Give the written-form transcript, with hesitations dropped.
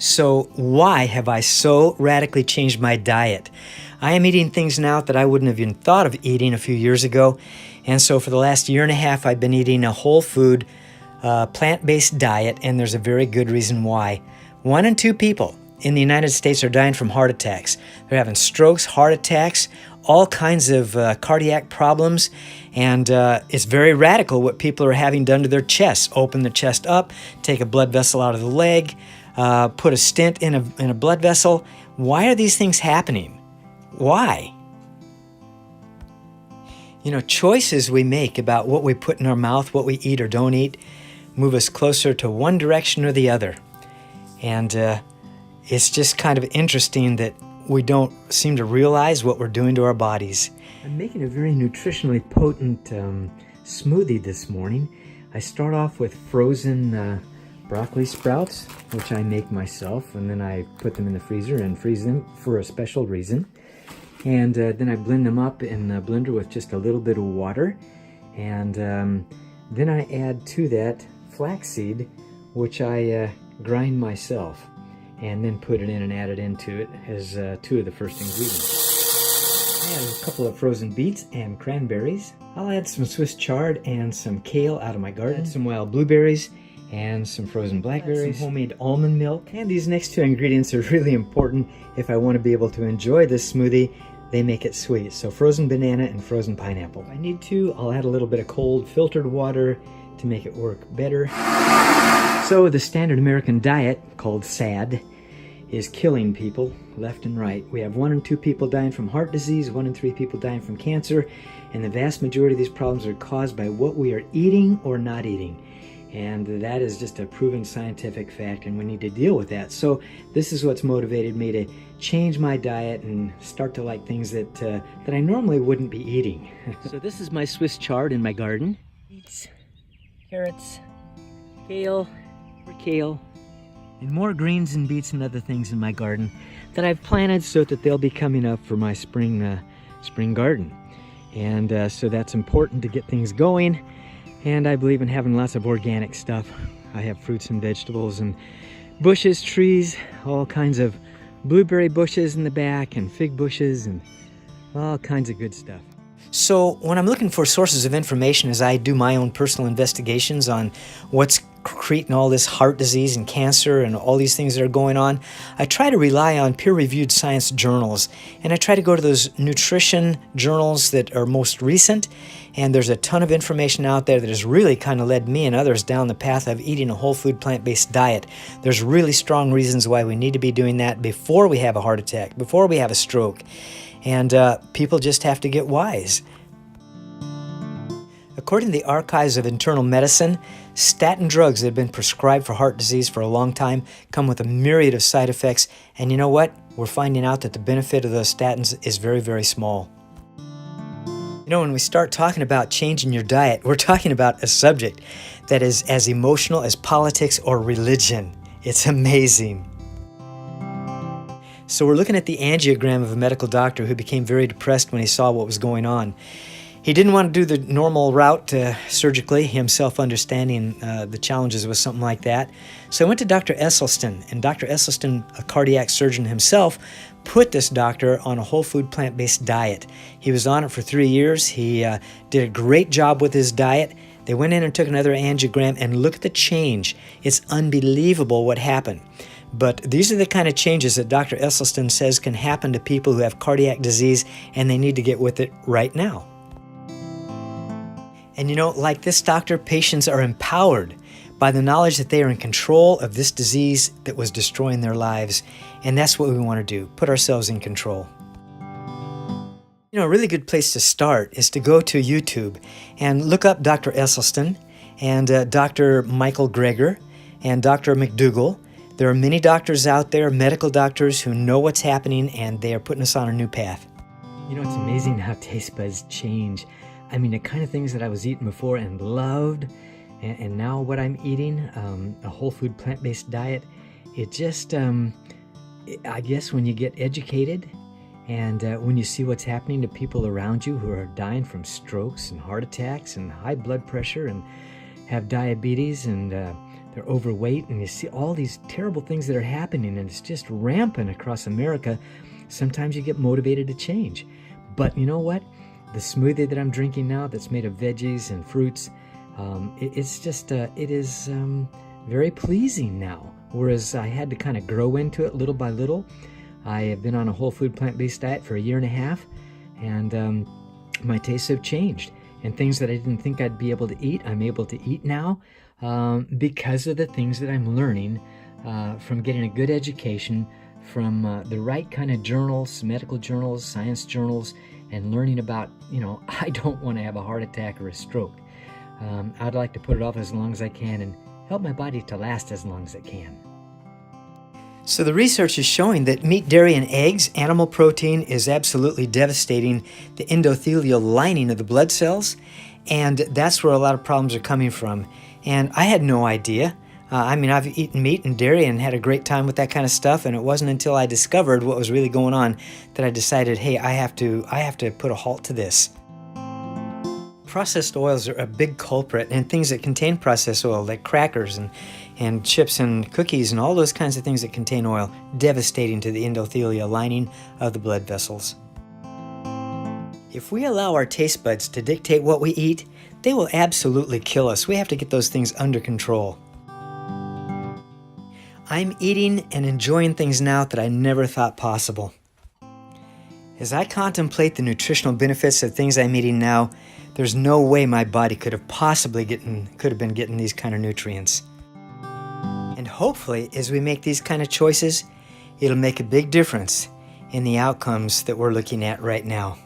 So why have I so radically changed my diet? I am eating things now that I wouldn't have even thought of eating a few years ago. And so for the last year and a half, I've been eating a whole food, plant-based diet, and there's a very good reason why. 1 in 2 people in the United States are dying from heart attacks. They're having strokes, heart attacks, all kinds of cardiac problems, and it's very radical what people are having done to their chests. Open the chest up, take a blood vessel out of the leg, put a stent in a blood vessel. Why are these things happening? Why? You know, choices we make about what we put in our mouth, what we eat or don't eat, move us closer to one direction or the other. And it's just kind of interesting that we don't seem to realize what we're doing to our bodies. I'm making a very nutritionally potent smoothie this morning. I start off with frozen broccoli sprouts, which I make myself, and then I put them in the freezer and freeze them for a special reason. And then I blend them up in the blender with just a little bit of water. And then I add to that flaxseed, which I grind myself, and then put it in and add it into it as 2 of the first ingredients. I add a couple of frozen beets and cranberries. I'll add some Swiss chard and some kale out of my garden, some wild blueberries, and some frozen blackberries, some homemade almond milk. And these next 2 ingredients are really important if I want to be able to enjoy this smoothie. They make it sweet. So frozen banana and frozen pineapple. If I need to, I'll add a little bit of cold filtered water to make it work better. So the standard American diet, called SAD, is killing people left and right. We have 1 in 2 people dying from heart disease, 1 in 3 people dying from cancer, and the vast majority of these problems are caused by what we are eating or not eating. And that is just a proven scientific fact, and we need to deal with that. So this is what's motivated me to change my diet and start to like things that I normally wouldn't be eating. So this is my Swiss chard in my garden. Beets, carrots, kale, and more greens and beets and other things in my garden that I've planted so that they'll be coming up for my spring garden. And so that's important to get things going. And I believe in having lots of organic stuff. I have fruits and vegetables and bushes, trees, all kinds of blueberry bushes in the back and fig bushes and all kinds of good stuff. So when I'm looking for sources of information as I do my own personal investigations on what's creating all this heart disease and cancer and all these things that are going on, I try to rely on peer-reviewed science journals, and I try to go to those nutrition journals that are most recent. And there's a ton of information out there that has really kind of led me and others down the path of eating a whole food plant-based diet. There's really strong reasons why we need to be doing that before we have a heart attack, before we have a stroke. And people just have to get wise. According to the Archives of Internal Medicine, statin drugs that have been prescribed for heart disease for a long time come with a myriad of side effects. And you know what? We're finding out that the benefit of those statins is very, very small. You know, when we start talking about changing your diet, we're talking about a subject that is as emotional as politics or religion. It's amazing. So we're looking at the angiogram of a medical doctor who became very depressed when he saw what was going on. He didn't want to do the normal route surgically, himself understanding the challenges with something like that. So I went to Dr. Esselstyn, and Dr. Esselstyn, a cardiac surgeon himself, put this doctor on a whole food plant-based diet. He was on it for 3 years. He did a great job with his diet. They went in and took another angiogram, and look at the change. It's unbelievable what happened. But these are the kind of changes that Dr. Esselstyn says can happen to people who have cardiac disease, and they need to get with it right now. And you know, like this doctor, patients are empowered by the knowledge that they are in control of this disease that was destroying their lives. And that's what we want to do, put ourselves in control. You know, a really good place to start is to go to YouTube and look up Dr. Esselstyn and Dr. Michael Greger and Dr. McDougall. There are many doctors out there, medical doctors, who know what's happening, and they are putting us on a new path. You know, it's amazing how taste buds change. I mean, the kind of things that I was eating before and loved, and now what I'm eating, a whole food plant-based diet, it just, I guess when you get educated and when you see what's happening to people around you who are dying from strokes and heart attacks and high blood pressure and have diabetes and they're overweight, and you see all these terrible things that are happening, and it's just rampant across America. Sometimes you get motivated to change. But you know what? The smoothie that I'm drinking now that's made of veggies and fruits, it is very pleasing now. Whereas I had to kind of grow into it little by little. I have been on a whole food plant-based diet for 1.5 years, and my tastes have changed. And things that I didn't think I'd be able to eat, I'm able to eat now because of the things that I'm learning from getting a good education from the right kind of journals, medical journals, science journals, and learning about, I don't want to have a heart attack or a stroke. I'd like to put it off as long as I can and help my body to last as long as it can. So the research is showing that meat, dairy, and eggs, animal protein, is absolutely devastating the endothelial lining of the blood cells, and that's where a lot of problems are coming from. And I had no idea. I've eaten meat and dairy and had a great time with that kind of stuff, and it wasn't until I discovered what was really going on that I decided, hey, I have to put a halt to this. Processed oils are a big culprit, and things that contain processed oil, like crackers and chips and cookies and all those kinds of things that contain oil, devastating to the endothelial lining of the blood vessels. If we allow our taste buds to dictate what we eat, they will absolutely kill us. We have to get those things under control. I'm eating and enjoying things now that I never thought possible. As I contemplate the nutritional benefits of things I'm eating now, there's no way my body could have been getting these kind of nutrients. And hopefully, as we make these kind of choices, it'll make a big difference in the outcomes that we're looking at right now.